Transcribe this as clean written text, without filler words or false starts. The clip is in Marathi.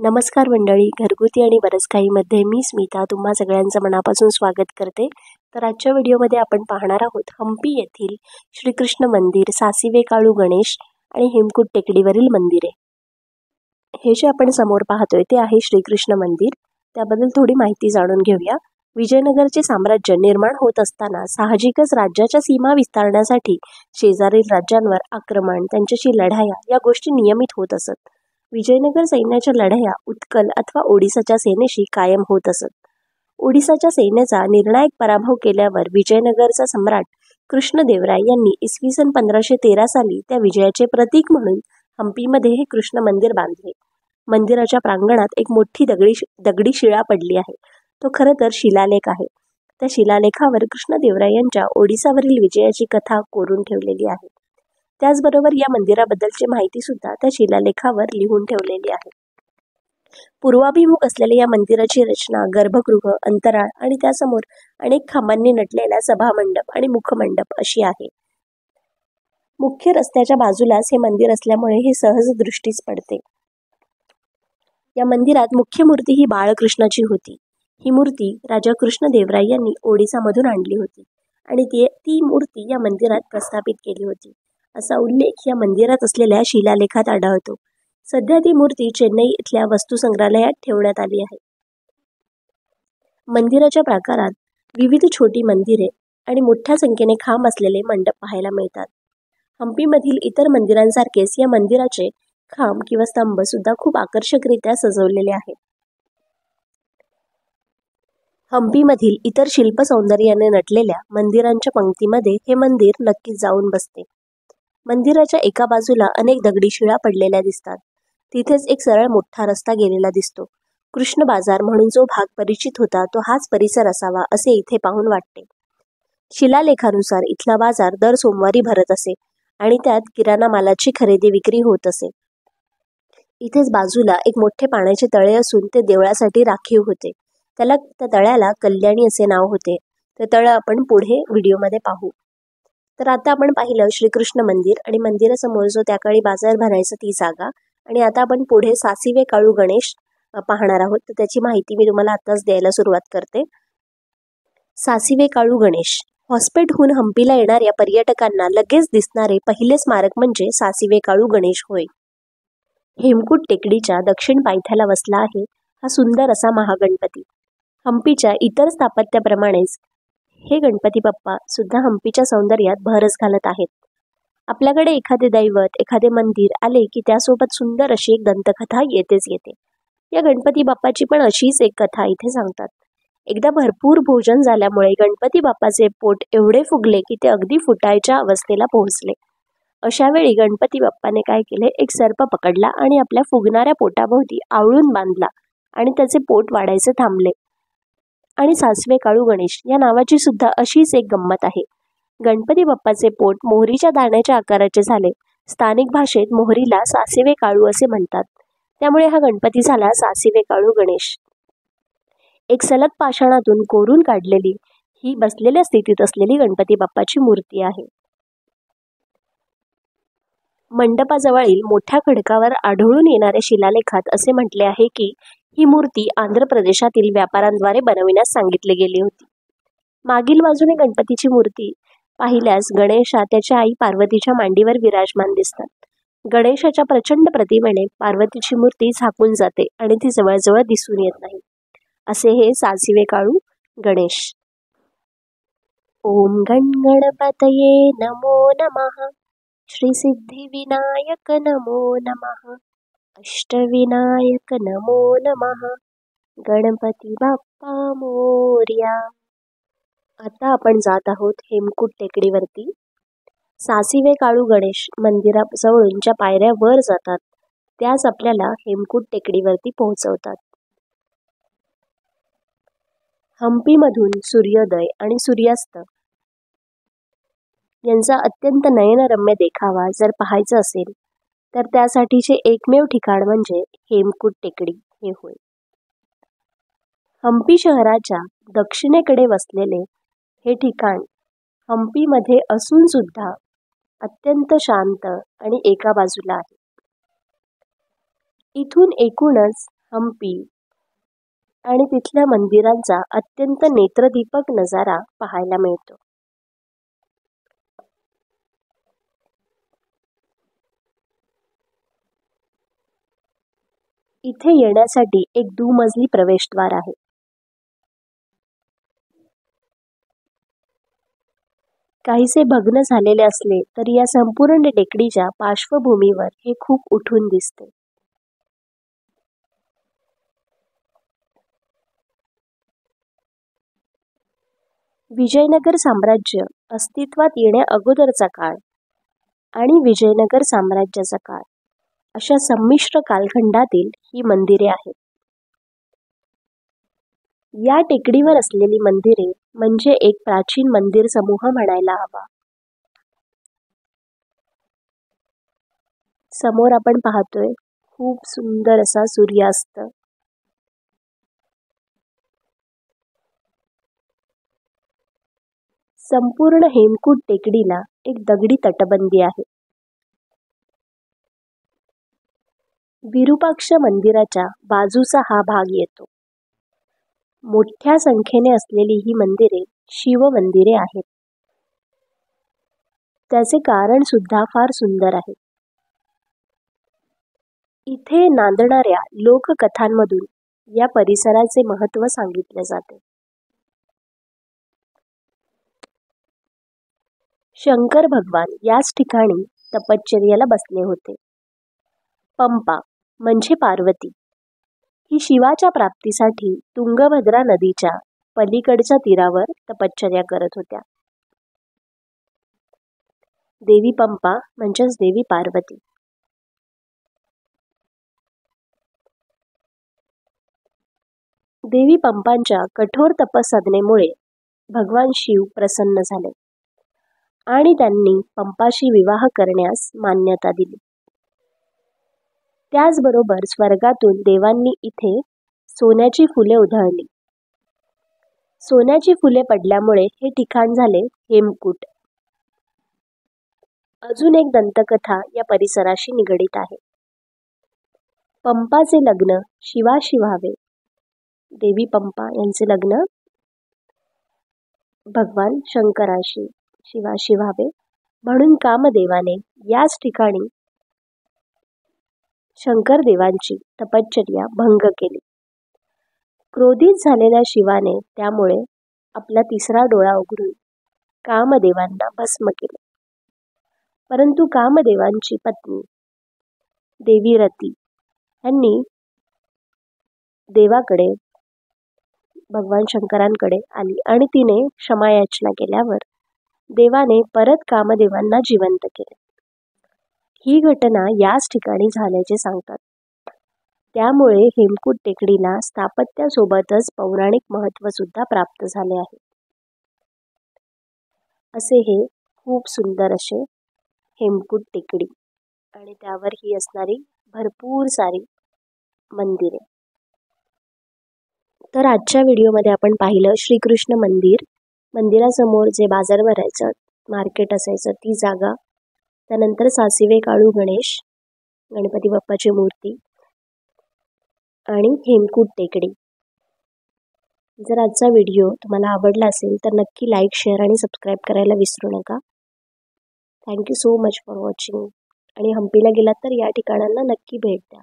नमस्कार मंडळी, घरगुती आणि बरंच काहीमध्ये मी स्मिता तुम्हा सगळ्यांचं मनापासून स्वागत करते. तर आजच्या व्हिडिओमध्ये आपण पाहणार आहोत हम्पी येथील श्रीकृष्ण मंदिर, सासिवे काळू गणेश आणि हेमकूट टेकडीवरील मंदिरे. हे जे आपण समोर पाहतोय ते आहे श्रीकृष्ण मंदिर. त्याबद्दल थोडी माहिती जाणून घेऊया. विजयनगरचे साम्राज्य निर्माण होत असताना साहजिकच राज्याच्या सीमा विस्तारण्यासाठी शेजारील राज्यांवर आक्रमण, त्यांच्याशी लढाया या गोष्टी नियमित होत असत. विजयनगर सैन्याच्या लढाया उत्कल अथवा ओडिसाच्या सेनेशी कायम होत असत. ओडिसाच्या सैन्याचा निर्णायक पराभव केल्यावर विजयनगरचा सम्राट कृष्णदेवराय यांनी इसवी सन 1513 साली त्या विजयाचे प्रतीक म्हणून हम्पीमध्ये हे कृष्ण मंदिर बांधले. मंदिराच्या प्रांगणात एक मोठी दगडी शिळा पडली आहे. तो खरं तर शिलालेख आहे. त्या शिलालेखावर कृष्णदेवराय यांच्या ओडिसावरील विजयाची कथा कोरून ठेवलेली आहे. त्याचबरोबर या मंदिराबद्दलची माहिती सुद्धा त्या शिलालेखावर लिहून ठेवलेली आहे. पूर्वाभिमुख असलेल्या या मंदिराची रचना गर्भगृह, अंतराळ आणि त्यासमोर अनेक खांबांनी नटलेला सभामंडप आणि मुखमंडप अशी आहे. मुख्य रस्त्याच्या बाजूलाच हे मंदिर असल्यामुळे हे सहज दृष्टीस पडते. या मंदिरात मुख्य मूर्ती ही बाळकृष्णाची होती. ही मूर्ती राजा कृष्णदेवराय यांनी ओडिसामधून आणली होती आणि ती मूर्ती या मंदिरात प्रस्थापित केली होती असा उल्लेख या मंदिरात असलेल्या शिलालेखात आढळतो. सध्या ती मूर्ती चेन्नई इथल्या वस्तू संग्रहालयात ठेवण्यात आली आहे. मंदिराच्या प्राकारात विविध छोटी मंदिरे आणि मोठ्या संख्येने खांब असलेले मंडप पाहायला मिळतात. हम्पीमधील इतर मंदिरांसारखेच या मंदिराचे खांब किंवा स्तंभ सुद्धा खूप आकर्षकरित्या सजवलेले आहेत. हम्पीमधील इतर शिल्प सौंदर्याने नटलेल्या मंदिरांच्या पंक्तीमध्ये हे मंदिर नक्कीच जाऊन बसते. मंदिराच्या एका बाजूला अनेक दगडी शिळा पडलेल्या दिसतात. तिथेच एक सरळ मोठा रस्ता गेलेला दिसतो. कृष्ण बाजार म्हणून जो भाग परिचित होता तो हाच परिसर असावा असे इथे पाहून वाटते. शिलालेखानुसार इथला बाजार दर सोमवारी भरत असे आणि त्यात किराणा मालाची खरेदी विक्री होत असे. इथेच बाजूला एक मोठे पाण्याचे तळे असून ते देवळासाठी राखीव होते. त्या तळ्याला कल्याणी असे नाव होते. ते तळ आपण पुढे व्हिडिओमध्ये पाहू. तर आता आपण पाहिलं श्रीकृष्ण मंदिर आणि मंदिरासमोर जो त्याकाळी बाजार भरायचा ती जागा, आणि आता आपण पुढे सासिवे काळू गणेश पाहणार आहोत. तर त्याची माहिती मी तुम्हाला आताच द्यायला सुरुवात करते. सासिवे काळू गणेश हॉस्पेटहून हम्पीला येणाऱ्या पर्यटकांना लगेच दिसणारे पहिले स्मारक म्हणजे सासिवे काळू गणेश होय. हेमकूट टेकडीच्या दक्षिण पायथ्याला वसला आहे हा सुंदर असा महागणपती. हम्पीच्या इतर स्थापत्याप्रमाणेच हे गणपती बाप्पा सुद्धा हम्पीच्या सौंदर्यात भरच घालत आहेत. आपल्याकडे एखादे दैवत, एखादे मंदिर आले की त्यासोबत सुंदर अशी एक दंतकथा येतेच येते. या गणपती बाप्पाची पण अशीच एक कथा इथे सांगतात. एकदा भरपूर भोजन झाल्यामुळे गणपती बाप्पाचे पोट एवढे फुगले की ते अगदी फुटायच्या अवस्थेला पोहोचले. अशा वेळी गणपती बाप्पाने काय केले, एक सर्प पकडला आणि आपल्या फुगणाऱ्या पोटाभोवती आवळून बांधला आणि त्याचे पोट वाढायचे थांबले. आणि सासिवे काळू गणेश या नावाची सुद्धा अशीच एक गंमत आहे. गणपती बाप्पाचे पोट मोहरीच्या दाण्याच्या आकाराचे झाले. स्थानिक भाषेत मोहरीला सासिवे काळू असे म्हणतात. त्यामुळे हा गणपती झाला सासिवे काळू गणेश. एक सलग पाषाणातून कोरून काढलेली ही बसलेल्या स्थितीत असलेली गणपती बाप्पाची मूर्ती आहे. मंडपाजवळील मोठ्या खडकावर आढळून येणाऱ्या शिलालेखात असे म्हटले आहे की ही मूर्ती आंध्र प्रदेशातील व्यापाऱ्यांद्वारे बनविण्यास सांगितले गेली होती. मागील बाजूने गणपतीची मूर्ती पाहिल्यास गणेशा त्याच्या आई पार्वतीच्या मांडीवर विराजमान दिसतात. गणेशाच्या प्रचंड प्रतिमेने पार्वतीची मूर्ती झाकून जाते आणि ती जवळजवळ दिसून येत नाही. असे हे सासिवे काळू गणेश. ओम गण गणपतये नमो नमः. श्री सिद्धिविनायक नमो नमः. अष्टविनायक नमो नमः. गणपती बाप्पा मोरया. आता आपण जात आहोत हेमकूट टेकडीवरती. सासिवे काळू गणेश मंदिराजवळून ज्या पायऱ्या वर जातात त्याच आपल्याला हेमकूट टेकडीवरती पोहोचवतात. हम्पीमधून सूर्योदय आणि सूर्यास्त यांचा अत्यंत नयनरम्य देखावा जर पाहायचा असेल तर त्यासाठीचे एकमेव ठिकाण म्हणजे हेमकूट टेकडी हे होय. हम्पी शहराच्या दक्षिणेकडे वसलेले हे ठिकाण हम्पीमध्ये असून सुद्धा अत्यंत शांत आणि एका बाजूला आहे. इथून एकूणच हम्पी आणि तिथल्या मंदिरांचा अत्यंत नेत्रदीपक नजारा पाहायला मिळतो. इथे येण्यासाठी एक दुमजली प्रवेशद्वार आहे. काहीसे भग्न झालेले असले तरी या संपूर्ण टेकडीच्या पार्श्वभूमीवर हे खूप उठून दिसते. विजयनगर साम्राज्य अस्तित्वात येण्या अगोदरचा काळ आणि विजयनगर साम्राज्याचा काळ अशा संमिश्र कालखंडातील ही मंदिरे आहेत. या टेकडीवर असलेली मंदिरे म्हणजे एक प्राचीन मंदिर समूह म्हणायला हवा. समोर आपण पाहतोय खूप सुंदर असा सूर्यास्त. संपूर्ण हेमकूट टेकडीला एक दगडी तटबंदी आहे. विरूपाक्ष मंदिराच्या बाजूचा हा भाग येतो. मोठ्या संख्येने असलेली ही मंदिरे शिवमंदिरे आहेत. त्याचे कारण सुद्धा फार सुंदर आहे. इथे नांदणाऱ्या लोककथांमधून या परिसराचे महत्त्व सांगितले जाते. शंकर भगवान याच ठिकाणी तपश्चर्येला बसले होते. पंपा म्हणजे पार्वती ही शिवाच्या प्राप्तीसाठी तुंगभद्रा नदीच्या पलीकडच्या तीरावर तपश्चर्या करत होत्या. देवी पंपा म्हणजेच देवी पार्वती. देवी पंपांच्या कठोर तपसाधनेमुळे भगवान शिव प्रसन्न झाले आणि त्यांनी पंपाशी विवाह करण्यास मान्यता दिली. त्याचबरोबर स्वर्गातून देवांनी इथे सोन्याची फुले उधळली. सोन्याची फुले पडल्यामुळे हे ठिकाण झाले हेमकूट. अजून एक दंतकथा या परिसराशी निगडीत आहे. पंपाचे लग्न शिवाशी व्हावे. देवी पंपा यांचे लग्न भगवान शंकराशी शिवाशी व्हावे म्हणून कामदेवाने याच ठिकाणी शंकर देवांची तपश्चर्या भंग केली. क्रोधित झालेल्या शिवाने त्यामुळे आपला तिसरा डोळा उघडून कामदेवांना भस्म केले. परंतु कामदेवांची पत्नी देवी रती यांनी देवाकडे भगवान शंकरांकडे आली आणि तिने क्षमायाचना केल्यावर देवाने परत कामदेवांना जिवंत केले. ही घटना याच ठिकाणी झाल्याचे सांगतात. त्यामुळे हेमकूट टेकडीला स्थापत्यासोबतच पौराणिक महत्त्व सुद्धा प्राप्त झाले आहे. असे हे खूप सुंदर असे हेमकूट टेकडी आणि त्यावर ही असणारी भरपूर सारी मंदिरे. तर आजच्या व्हिडिओमध्ये आपण पाहिलं श्रीकृष्ण मंदिर, मंदिरासमोर जे बाजार भरायचं मार्केट असायचं ती जागा, त्यानंतर सासिवे काळू गणेश, गणपती बाप्पाची मूर्ती आणि हेमकूट टेकडी. जर आजचा व्हिडिओ तुम्हाला आवडला असेल तर नक्की लाईक, शेअर आणि सबस्क्राईब करायला विसरू नका. Thank you so much for watching. आणि हम्पीला गेलात तर या ठिकाणांना नक्की भेट द्या.